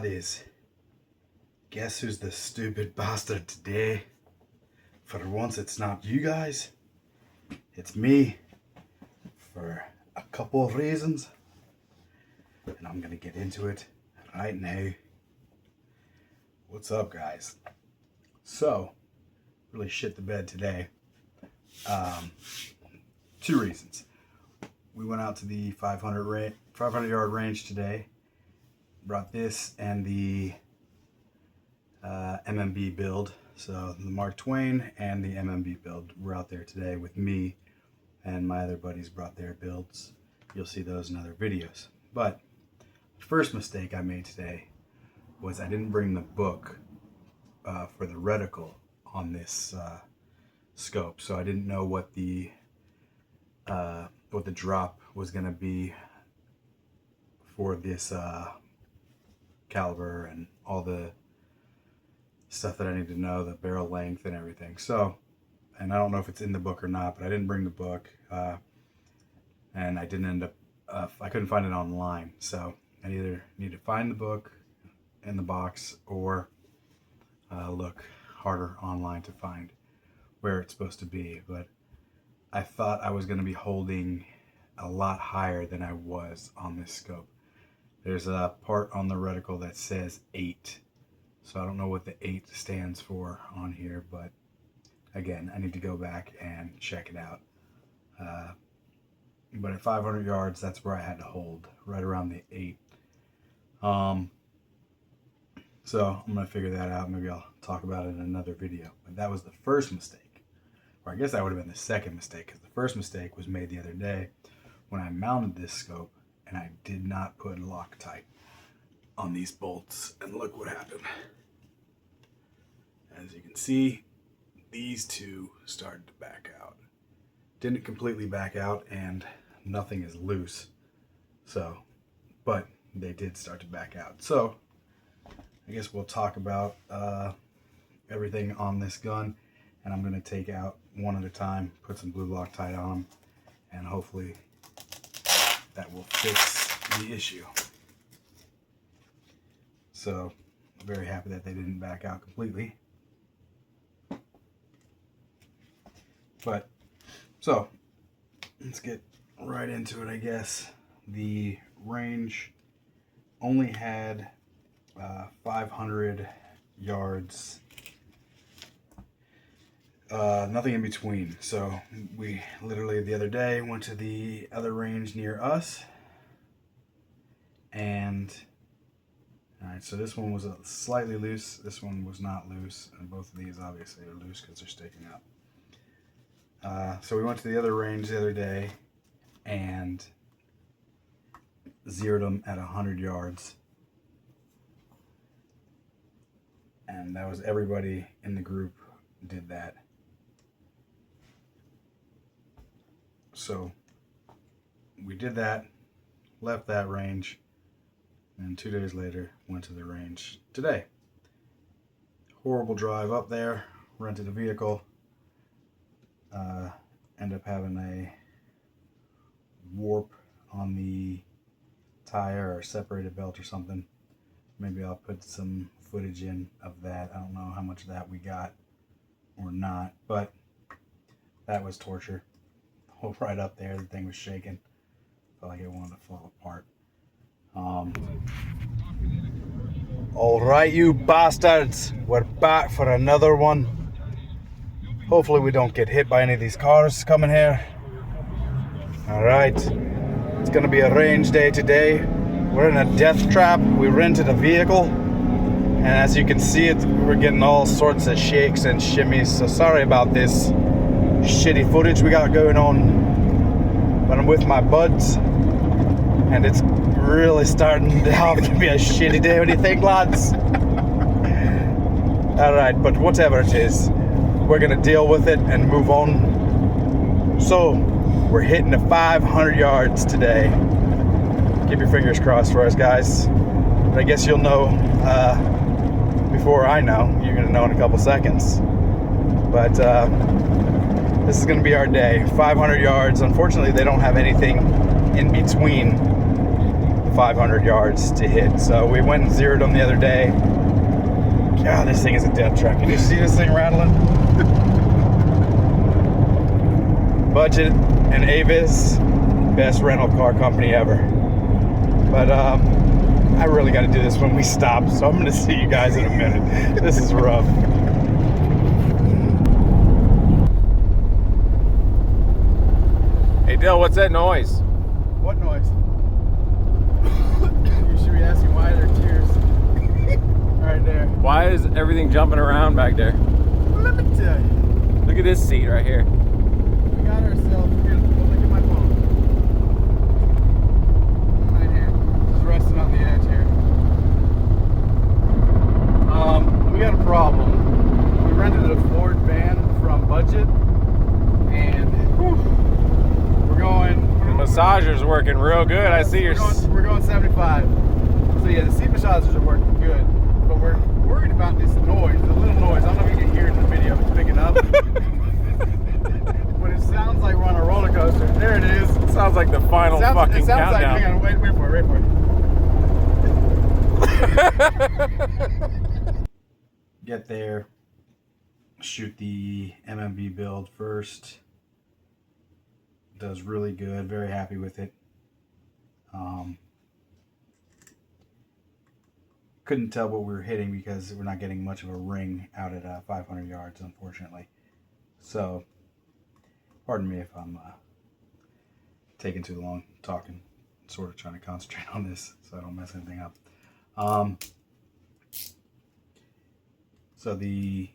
buddies. Guess who's the stupid bastard today? For once it's not you guys, it's me. For a couple of reasons. And I'm gonna get into it right now. What's up, guys? So, really shit the bed today. Two reasons. We went out to the 500 yard range today. Brought this and the MMB build. So the Mark Twain and the MMB build were out there today with me, and my other buddies brought their builds. You'll see those in other videos. But the first mistake I made today was I didn't bring the book for the reticle on this scope, so I didn't know what the drop was going to be for this caliber and all the stuff that I need to know, the barrel length and everything. So, and I don't know if it's in the book or not, but I didn't bring the book, and I didn't end up, I couldn't find it online. So I either need to find the book in the box or look harder online to find where it's supposed to be. But I thought I was going to be holding a lot higher than I was on this scope. There's a part on the reticle that says 8. So I don't know what the 8 stands for on here, but again, I need to go back and check it out. But at 500 yards, that's where I had to hold, right around the 8. So I'm going to figure that out. Maybe I'll talk about it in another video. But that was the first mistake. Or I guess that would have been the second mistake, because the first mistake was made the other day when I mounted this scope and I did not put Loctite on these bolts. And look what happened. As you can see, these two started to back out. Didn't completely back out, and nothing is loose. So, but they did start to back out. So I guess we'll talk about everything on this gun, and I'm going to take out one at a time, put some blue Loctite on them, and hopefully that will fix the issue. So I'm very happy that they didn't back out completely. But so let's get right into it, I guess. The range only had 500 yards, nothing in between. So we literally the other day went to the other range near us, and alright, so this one was slightly loose, this one was not loose, and both of these obviously are loose because they're sticking up. So we went to the other range the other day and zeroed them at 100 yards. And that was everybody in the group did that. So we did that, left that range, and 2 days later went to the range today. Horrible drive up there, rented a vehicle, end up having a warp on the tire or separated belt or something. Maybe I'll put some footage in of that. I don't know how much of that we got or not, but that was torture. Right up there, the thing was shaking. Felt like it wanted to fall apart. All right, you bastards, we're back for another one. Hopefully we don't get hit by any of these cars coming here. All right, it's gonna be a range day today. We're in a death trap. We rented a vehicle, and as you can see, we're getting all sorts of shakes and shimmies. So sorry about this shitty footage we got going on, but I'm with my buds, and it's really starting out to be a shitty day. What do you think, lads? All right, but whatever it is, we're gonna deal with it and move on. So we're hitting the 500 yards today. Keep your fingers crossed for us, guys. But I guess you'll know before I know. You're gonna know in a couple seconds. But this is gonna be our day. 500 yards. Unfortunately, they don't have anything in between 500 yards to hit. So we went and zeroed them the other day. God, this thing is a death trap. Can you see this thing rattling? Budget and Avis, best rental car company ever. But I really got to do this when we stop, so I'm going to see you guys in a minute. This is rough. Hey Dill, what's that noise? What noise? You should be asking why there are tears. Right there. Why is everything jumping around back there? Well, let me tell you. Look at this seat right here. We got ourselves, here, look at my phone. Right here. Just resting on the edge here. We got a problem. We rented a Ford van from Budget, and we're going. The massager's working real good. I see your. We're going 75. So yeah, the seat massagers are working good, but we're worried about this noise, the little noise. I don't know if you can hear it in the video. It's picking up. But it sounds like we're on a roller coaster. There it is. It sounds like the final fucking countdown. Like, hang on, wait for it. Get there, shoot the MMV build first. Does really good, very happy with it. Couldn't tell what we were hitting because we're not getting much of a ring out at 500 yards, unfortunately. So, pardon me if I'm taking too long talking, sort of trying to concentrate on this so I don't mess anything up. So the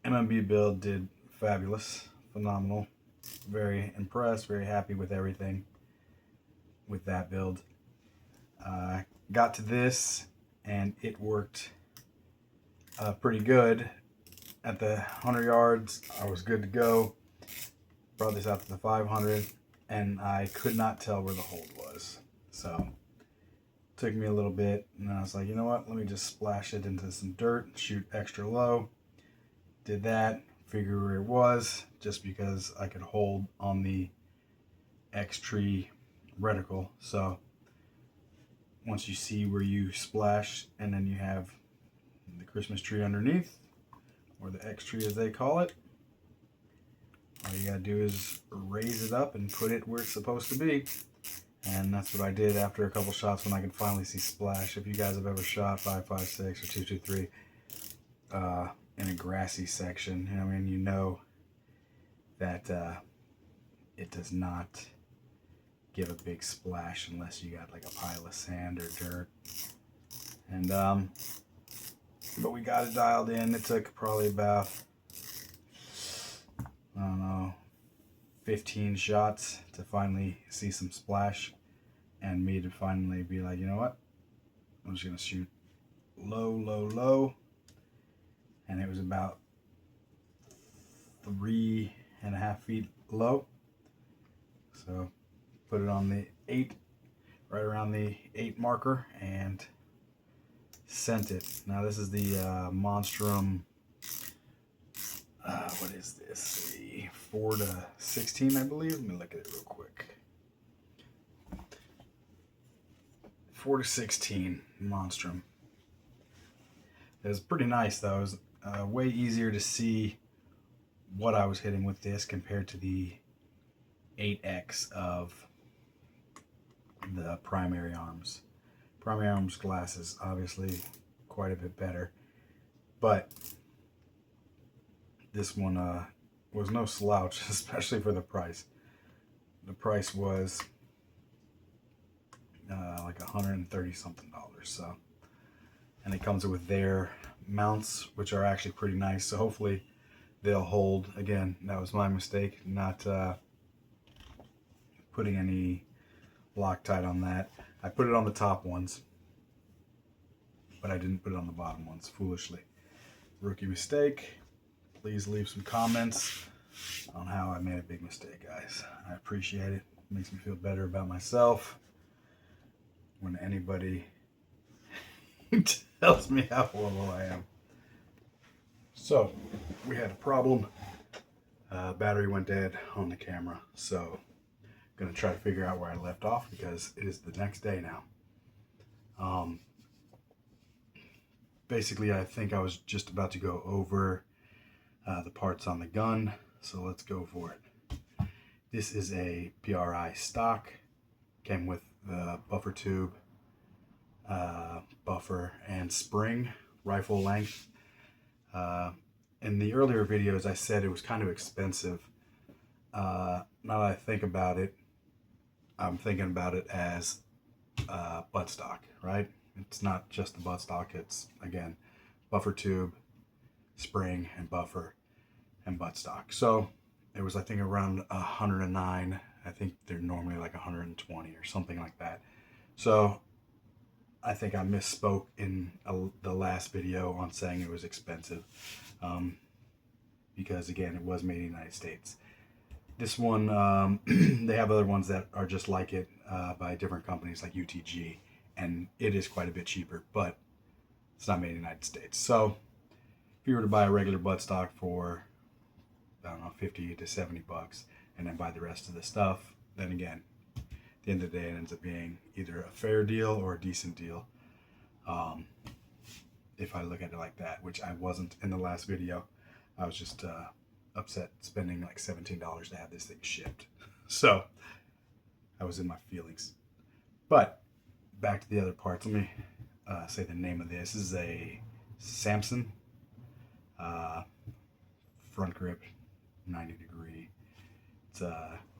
MMB build did fabulous, phenomenal. Very impressed, very happy with everything with that build. Got to this and it worked pretty good. At the 100 yards, I was good to go. Brought this out to the 500 and I could not tell where the hold was. So took me a little bit and I was like, you know what, let me just splash it into some dirt, shoot extra low. Did that, figure where it was, just because I could hold on the X tree reticle. So once you see where you splash and then you have the Christmas tree underneath, or the X tree as they call it, all you gotta do is raise it up and put it where it's supposed to be. And that's what I did after a couple shots when I could finally see splash. If you guys have ever shot 5.56 or 2.23 in a grassy section, I mean, you know that it does not give a big splash unless you got like a pile of sand or dirt. And but we got it dialed in. It took probably about, I don't know, 15 shots to finally see some splash, and me to finally be like, you know what, I'm just gonna shoot low, and it was about 3.5 feet low. So put it on the 8, right around the 8 marker, and sent it. Now this is the Monstrum, what is this, the 4-16 I believe. Let me look at it real quick. 4-16 Monstrum. It was pretty nice though. It was way easier to see what I was hitting with this compared to the 8X of the primary arms. Primary arms glass is obviously quite a bit better, but this one was no slouch, especially for the price. The price was like $130 something. So, and it comes with their mounts, which are actually pretty nice. So hopefully they'll hold. Again, that was my mistake, not putting any Loctite on that. I put it on the top ones, but I didn't put it on the bottom ones, foolishly. Rookie mistake. Please leave some comments on how I made a big mistake, guys. I appreciate it. It makes me feel better about myself when anybody tells me how horrible I am. So, we had a problem. Battery went dead on the camera, so I'm gonna try to figure out where I left off because it is the next day now. Basically, I think I was just about to go over the parts on the gun, so let's go for it. This is a PRI stock. Came with the buffer tube, buffer, and spring, rifle length. In the earlier videos, I said it was kind of expensive. Now that I think about it, I'm thinking about it as buttstock, right? It's not just the buttstock. It's, again, buffer tube, spring, and buffer, and buttstock. So it was, I think, around 109. I think they're normally like 120 or something like that. So I think I misspoke in the last video on saying it was expensive, because again, it was made in the United States. This one, they have other ones that are just like it by different companies like UTG, and it is quite a bit cheaper, but it's not made in the United States. So if you were to buy a regular buttstock for, I don't know, 50 to 70 bucks, and then buy the rest of the stuff, then again, at the end of the day, it ends up being either a fair deal or a decent deal. If I look at it like that, which I wasn't in the last video. I was just upset spending like $17 to have this thing shipped. So I was in my feelings. But back to the other parts. Let me say the name of this. This is a Samson front grip, 90 degree. It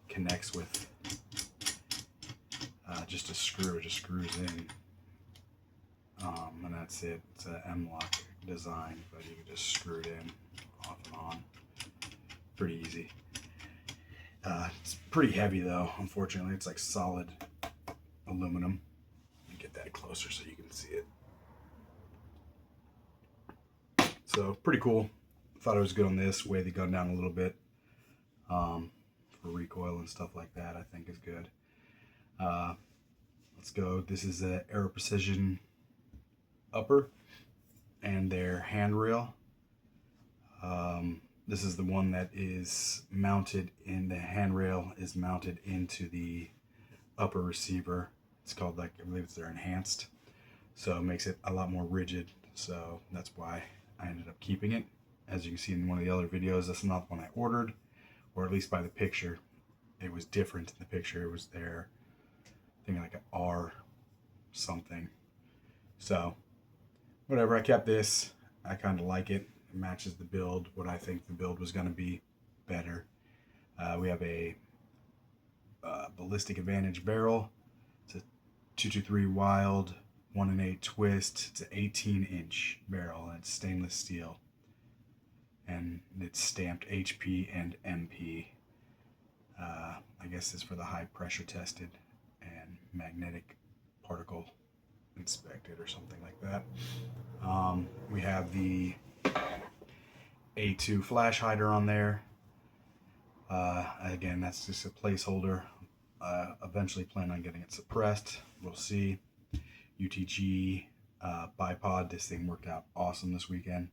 connects with just a screw. It just screws in, and that's it. It's an M-lock design, but you can just screw it in, off and on. Pretty easy. It's pretty heavy though, unfortunately. It's like solid aluminum. Let me get that closer so you can see it. So pretty cool. Thought it was good on this. Weigh the gun down a little bit for recoil and stuff like that. I think is good. Let's go. This is a Aero Precision upper and their handrail. This is the one that is mounted in the handrail, is mounted into the upper receiver. It's called, like, I believe it's their enhanced. So it makes it a lot more rigid. So that's why I ended up keeping it. As you can see in one of the other videos, that's not the one I ordered, or at least by the picture. It was different in the picture. It was their, I think, like an R something. So whatever, I kept this. I kind of like it. It matches the build, what I think the build was going to be better. We have a ballistic advantage barrel. It's a 223 Wild 1-in-8 twist. It's an 18-inch barrel, and it's stainless steel, and it's stamped HP and MP. I guess it's for the high pressure tested and magnetic particle inspected or something like that. We have the A2 flash hider on there. Again, that's just a placeholder. Eventually plan on getting it suppressed. We'll see. UTG bipod. This thing worked out awesome this weekend.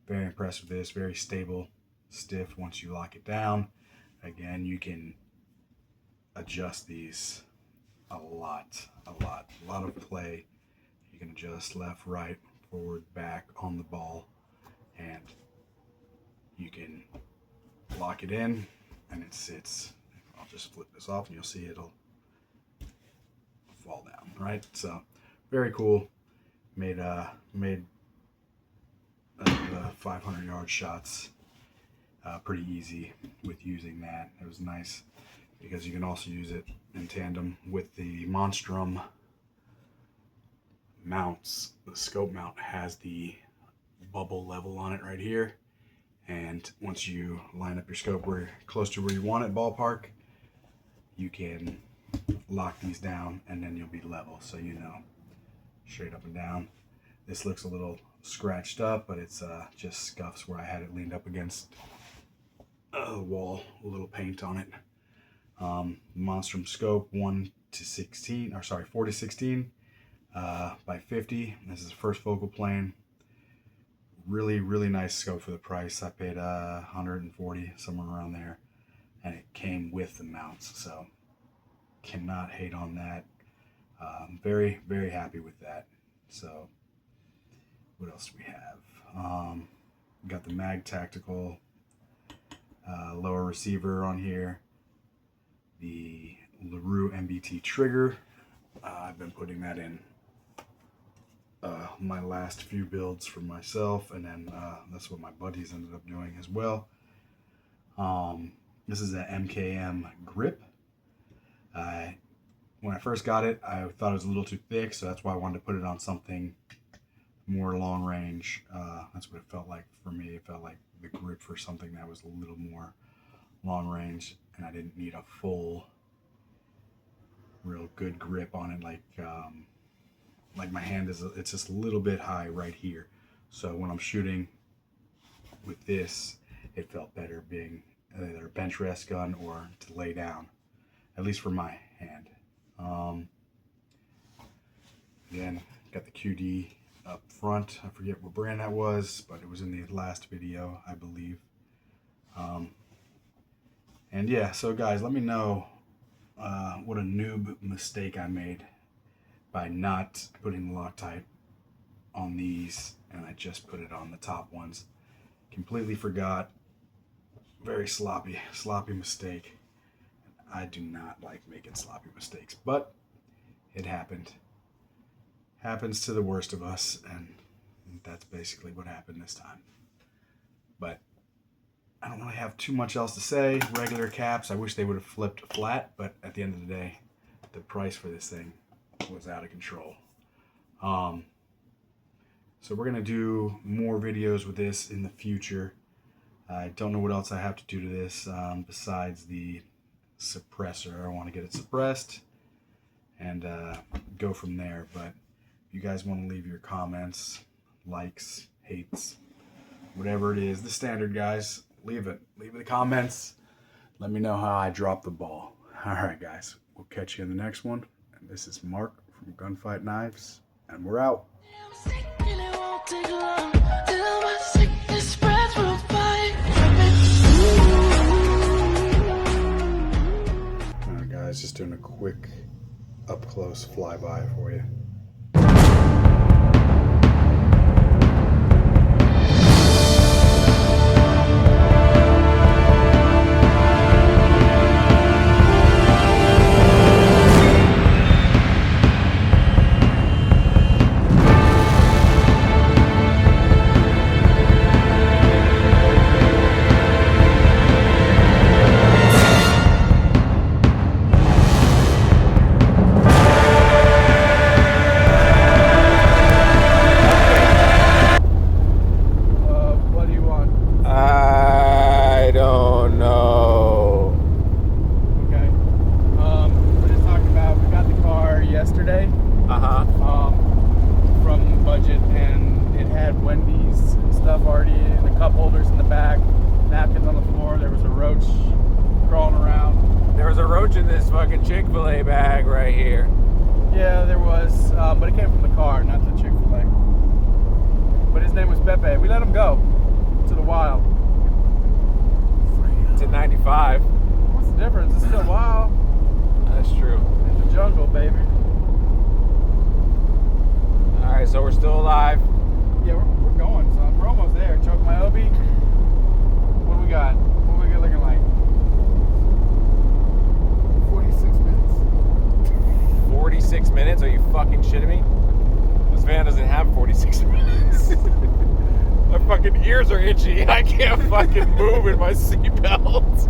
Very impressed with this. Very stable, stiff once you lock it down. Again, you can adjust these a lot of play. You can adjust left, right, forward, back on the ball, and you can lock it in and it sits. I'll just flip this off and you'll see it'll fall down, right? So very cool. Made 500-yard shots pretty easy with using that. It was nice because you can also use it in tandem with the Monstrum mounts. The scope mount has the bubble level on it right here, and once you line up your scope close to where you want it, ballpark, you can lock these down and then you'll be level, so you know, straight up and down. This looks a little scratched up, but it's just scuffs where I had it leaned up against the wall, a little paint on it. Monstrum scope 4 to 16 by 50. This is the first focal plane. Really nice scope for the price. I paid 140, somewhere around there, and it came with the mounts, so cannot hate on that. Very, very happy with that. So, what else do we have? We got the Mag Tactical lower receiver on here. The LaRue MBT trigger. I've been putting that in my last few builds for myself, and then that's what my buddies ended up doing as well. This is an MKM grip. When I first got it, I thought it was a little too thick, so that's why I wanted to put it on something more long range. That's what it felt like for me. It felt like the grip for something that was a little more long range, and I didn't need a full, real good grip on it. Like my hand it's just a little bit high right here. So when I'm shooting with this, it felt better being either a bench rest gun or to lay down, at least for my hand. Again, got the QD up front. I forget what brand that was, but it was in the last video, I believe. And yeah, so guys, let me know what a noob mistake I made by not putting the Loctite on these, and I just put it on the top ones. Completely forgot. Very sloppy mistake. I do not like making sloppy mistakes, but it happened. Happens to the worst of us, and that's basically what happened this time. But I don't really have too much else to say. Regular caps, I wish they would have flipped flat, but at the end of the day, the price for this thing was out of control. So we're gonna do more videos with this in the future. I don't know what else I have to do to this besides the suppressor. I want to get it suppressed and go from there. But if you guys want to leave your comments, likes, hates, whatever it is, the standard, guys, leave it in the comments. Let me know how I dropped the ball. All right, guys, we'll catch you in the next one. And this is Mark from Gunfight Knives, and we're out. Alright guys, just doing a quick up close flyby for you. From budget, and it had Wendy's stuff already in the cup holders in the back, napkins on the floor. There was a roach crawling around. There was a roach in this fucking Chick-fil-A bag right here. Yeah, there was, but it came from the car, not the Chick-fil-A. But his name was Pepe. We let him go to the wild. It's at 95. What's the difference? It's still wild. That's true. In the jungle, baby. Alright, so we're still alive. Yeah, we're going, son. We're almost there. Choke my obi. What do we got? What are we looking like? 46 minutes. 46 minutes? Are you fucking shitting me? This van doesn't have 46 minutes. My fucking ears are itchy. I can't fucking move in my seatbelt.